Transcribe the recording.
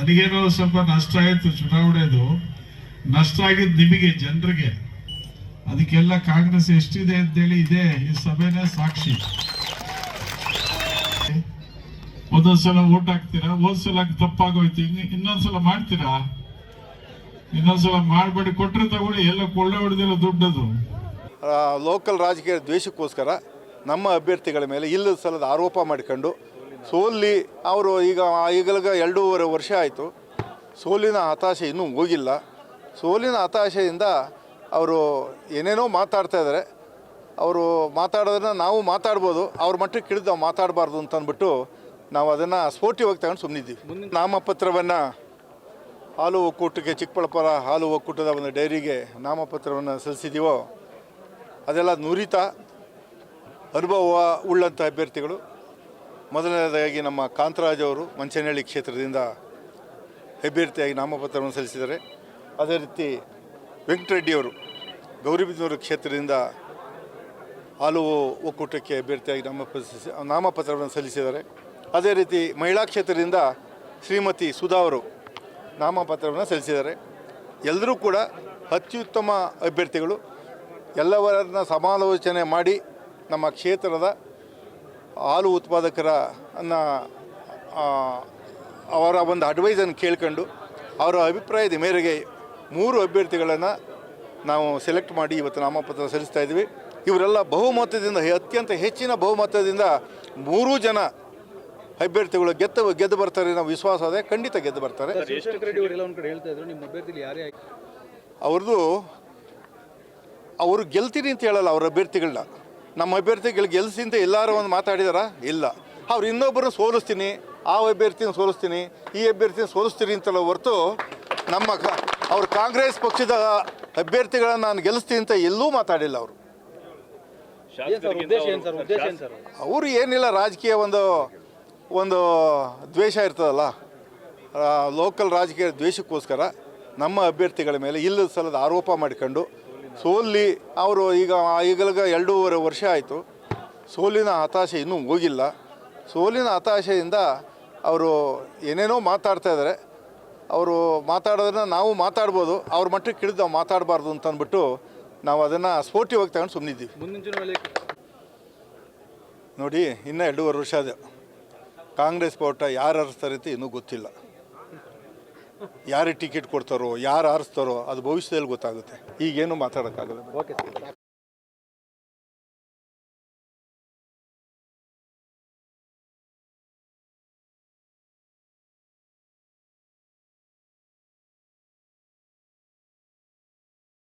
ನನಗೇನೋ ಸ್ವಲ್ಪ ನಷ್ಟ ಆಯಿತು ಚುನಾವಣೆದು. ನಷ್ಟ ಆಗಿದ್ದು ನಿಮಗೆ ಜನರಿಗೆ. ಅದಕ್ಕೆಲ್ಲ ಕಾಂಗ್ರೆಸ್ ಎಷ್ಟಿದೆ ಅಂತೇಳಿ ಇದೆ ಈ ಸಭೆನೇ ಸಾಕ್ಷಿ. ಒಂದೊಂದ್ಸಲ ಓಟ್ ಹಾಕ್ತೀರಾ, ಹೋದ್ಸಲ ತಪ್ಪಾಗೋಯ್ತು, ಇನ್ನೊಂದ್ಸಲ ಮಾಡ್ತೀರಾ? ಇನ್ನೊಂದ್ಸಲ ಮಾಡಬೇಡಿ, ಕೊಟ್ಟರೆ ತಗೊಳ್ಳಿ, ಎಲ್ಲ ಕೊಳ್ಳೆ ಹೊಡೆದಿಲ್ಲ ದುಡ್ಡದು. ಲೋಕಲ್ ರಾಜಕೀಯ ದ್ವೇಷಕ್ಕೋಸ್ಕರ ನಮ್ಮ ಅಭ್ಯರ್ಥಿಗಳ ಮೇಲೆ ಇಲ್ಲದ ಸಲದ ಆರೋಪ ಮಾಡಿಕೊಂಡು ಸೋಲ್ಲಿ ಅವರು ಈಗಲಗ 2.5 ವರ್ಷ ಆಯಿತು. ಸೋಲಿನ ಹತಾಶೆ ಇನ್ನೂ ಹೋಗಿಲ್ಲ. ಸೋಲಿನ ಹತಾಶೆಯಿಂದ ಅವರು ಏನೇನೋ ಮಾತಾಡ್ತಾ ಇದ್ದಾರೆ. ಅವರು ಮಾತಾಡೋದನ್ನ ನಾವು ಮಾತಾಡ್ಬೋದು, ಅವ್ರ ಮಟ್ಟಕ್ಕೆ ಹಿಡಿದು ನಾವು ಮಾತಾಡಬಾರ್ದು ಅಂತ ಅಂದ್ಬಿಟ್ಟು ನಾವು ಅದನ್ನು ಸ್ಫೋರ್ಟಿವಾಗಿ ತಗೊಂಡು ಸುಮ್ಮನಿದ್ದೀವಿ. ನಾಮಪತ್ರವನ್ನು ಹಾಲು ಒಕ್ಕೂಟಕ್ಕೆ, ಚಿಕ್ಕಬಳ್ಳಾಪುರ ಹಾಲು ಒಕ್ಕೂಟದ ಒಂದು ಡೈರಿಗೆ ನಾಮಪತ್ರವನ್ನು ಸಲ್ಲಿಸಿದ್ದೀವೋ ಅದೆಲ್ಲ ನುರಿತ ಅನುಭವ ಉಳ್ಳಂಥ ಅಭ್ಯರ್ಥಿಗಳು. ಮೊದಲನೇದಾಗಿ ನಮ್ಮ ಕಾಂತರಾಜ್ ಅವರು ಮಂಚನಹಳ್ಳಿ ಕ್ಷೇತ್ರದಿಂದ ಅಭ್ಯರ್ಥಿಯಾಗಿ ನಾಮಪತ್ರವನ್ನು ಸಲ್ಲಿಸಿದ್ದಾರೆ. ಅದೇ ರೀತಿ ವೆಂಕಟರೆಡ್ಡಿಯವರು ಗೌರಿಬಿದನೂರು ಕ್ಷೇತ್ರದಿಂದ ಹಾಲು ಒಕ್ಕೂಟಕ್ಕೆ ಅಭ್ಯರ್ಥಿಯಾಗಿ ನಾಮಪತ್ರವನ್ನು ಸಲ್ಲಿಸಿದ್ದಾರೆ. ಅದೇ ರೀತಿ ಮಹಿಳಾ ಕ್ಷೇತ್ರದಿಂದ ಶ್ರೀಮತಿ ಸುಧಾ ಅವರು ನಾಮಪತ್ರವನ್ನು ಸಲ್ಲಿಸಿದ್ದಾರೆ. ಎಲ್ಲರೂ ಕೂಡ ಅತ್ಯುತ್ತಮ ಅಭ್ಯರ್ಥಿಗಳು. ಎಲ್ಲವರನ್ನ ಸಮಾಲೋಚನೆ ಮಾಡಿ ನಮ್ಮ ಕ್ಷೇತ್ರದ ಹಾಲು ಅವರ ಒಂದು ಅಡ್ವೈಸನ್ನು ಕೇಳ್ಕೊಂಡು ಅವರ ಅಭಿಪ್ರಾಯದ ಮೇರೆಗೆ 3 ಅಭ್ಯರ್ಥಿಗಳನ್ನು ನಾವು ಸೆಲೆಕ್ಟ್ ಮಾಡಿ ಇವತ್ತು ನಾಮಪತ್ರ ಸಲ್ಲಿಸ್ತಾ ಇದ್ದೀವಿ. ಇವರೆಲ್ಲ ಬಹುಮತದಿಂದ, ಅತ್ಯಂತ ಹೆಚ್ಚಿನ ಬಹುಮತದಿಂದ 3 ಜನ ಅಭ್ಯರ್ಥಿಗಳು ಗೆದ್ದು ಬರ್ತಾರೆ ನಾವು ವಿಶ್ವಾಸ ಇದೆ. ಖಂಡಿತ ಗೆದ್ದು ಬರ್ತಾರೆ. ಅವ್ರದ್ದು ಅವರು ಗೆಲ್ತೀನಿ ಅಂತ ಹೇಳಲ್ಲ. ಅವ್ರ ಅಭ್ಯರ್ಥಿಗಳನ್ನ ನಮ್ಮ ಅಭ್ಯರ್ಥಿಗಳು ಗೆಲ್ಸಿ ಅಂತ ಎಲ್ಲರೂ ಒಂದು ಮಾತಾಡಿದಾರ? ಇಲ್ಲ. ಅವ್ರು ಇನ್ನೊಬ್ಬರು ಸೋಲಿಸ್ತೀನಿ, ಆ ಅಭ್ಯರ್ಥಿನ ಸೋಲಿಸ್ತೀನಿ, ಈ ಅಭ್ಯರ್ಥಿನ ಸೋಲಿಸ್ತೀನಿ ಅಂತಲ್ಲ ಹೊರತು ಅವ್ರು ಕಾಂಗ್ರೆಸ್ ಪಕ್ಷದ ಅಭ್ಯರ್ಥಿಗಳನ್ನು ನಾನು ಗೆಲ್ಲಿಸ್ತೀನಿ ಅಂತ ಎಲ್ಲೂ ಮಾತಾಡಿಲ್ಲ. ಅವರು ಏನಿಲ್ಲ, ರಾಜಕೀಯ ಒಂದು ದ್ವೇಷ ಇರ್ತದಲ್ಲ, ಲೋಕಲ್ ರಾಜಕೀಯ ದ್ವೇಷಕ್ಕೋಸ್ಕರ ನಮ್ಮ ಅಭ್ಯರ್ಥಿಗಳ ಮೇಲೆ ಇಲ್ಲದ ಸಲದ ಆರೋಪ ಮಾಡಿಕೊಂಡು ಸೋಲ್ಲಿ ಅವರು ಈಗಲಗ 2.5 ವರ್ಷ ಆಯಿತು. ಸೋಲಿನ ಹತಾಶೆ ಇನ್ನೂ ಹೋಗಿಲ್ಲ. ಸೋಲಿನ ಹತಾಶೆಯಿಂದ ಅವರು ಏನೇನೋ ಮಾತಾಡ್ತಾ ಇದ್ದಾರೆ. ಅವರು ಮಾತಾಡೋದನ್ನ ನಾವು ಮಾತಾಡ್ಬೋದು, ಅವ್ರ ಮಟ್ಟಕ್ಕೆ ಹಿಡಿದು ನಾವು ಮಾತಾಡಬಾರ್ದು ಅಂತ ಅಂದ್ಬಿಟ್ಟು ನಾವು ಅದನ್ನು ಸ್ಫೋರ್ಟಿವಾಗಿ ತಗೊಂಡು ಸುಮ್ಮನಿದ್ದೀವಿ. ನೋಡಿ, ಇನ್ನೂ 2.5 ವರ್ಷ ಇದೆ. ಕಾಂಗ್ರೆಸ್ ಪೋಟ ಯಾರು ಹರಿಸ್ತಾರೆ ಅಂತ ಇನ್ನೂ ಗೊತ್ತಿಲ್ಲ. ಯಾರಿಗೆ ಟಿಕೆಟ್ ಕೊಡ್ತಾರೋ, ಯಾರು ಆರಿಸ್ತಾರೋ ಅದು ಭವಿಷ್ಯದಲ್ಲಿ ಗೊತ್ತಾಗುತ್ತೆ. ಈಗೇನು ಮಾತಾಡೋಕ್ಕಾಗಲ್ಲ.